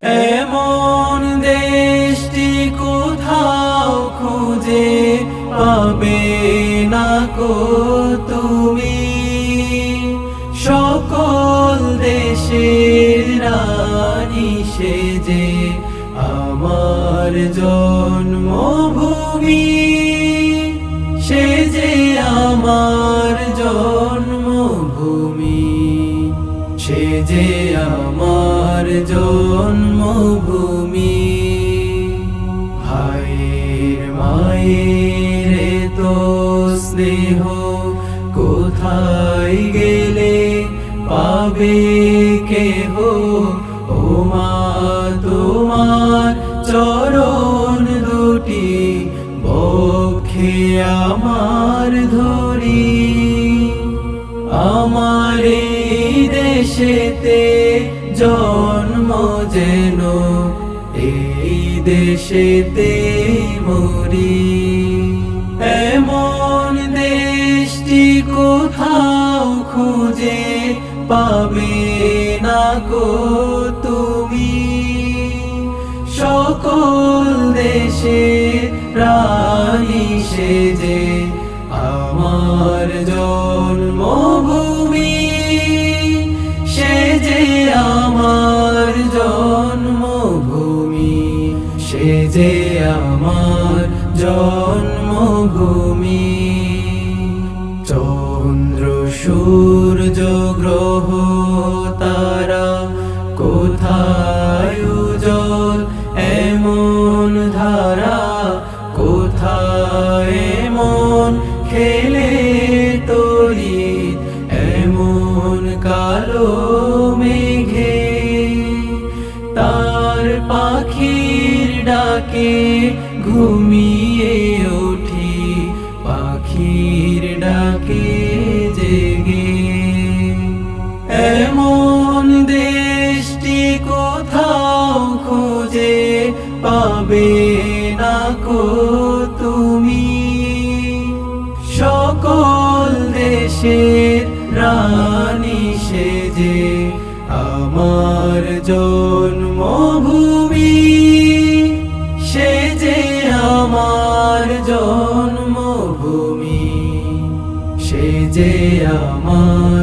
এমন দেশটি কোথাও খুঁজে পাবে না কো তুমি, সকল দেশের রানী সেজে আমার জন্মভূমি, সেজে আমার জন্মভূমি, সেজে আমার জন্মভূমি। ভাইয়ের মায়ের তো স্নেহ কোথায় গেলে পাবে কেহ, ও মা তোমার চরণ দুটি বক্ষে আমার ধরি। আমার এই দেশেতে জন্ম যেন এই দেশেতে মরি। এমন দেশটি কোথাও খুঁজে পাবে না কো তুমি, সকল দেশে রানী সেজে আমার জন্মভূমি, সেজে আমার জন্মভূমি, সেজে আমার জন্মভূমি। চন্দ্র সূর্য গ্রহ তারা কোথায় উজ্জ্বল এমন ধারা, কোথায় এমন খেলে তড়িৎ এমন কালো মেঘে। তার পাখির ডাকে ঘুমিয়ে উঠি, পাখির ডাকে জেগে। এমন দেশটি কোথাও খুঁজে পাবে না কো তুমি, সকল দেশের রানী সেজে আমার জন্মভূমি, সেজে আমার জন্মভূমি, সেজে আমার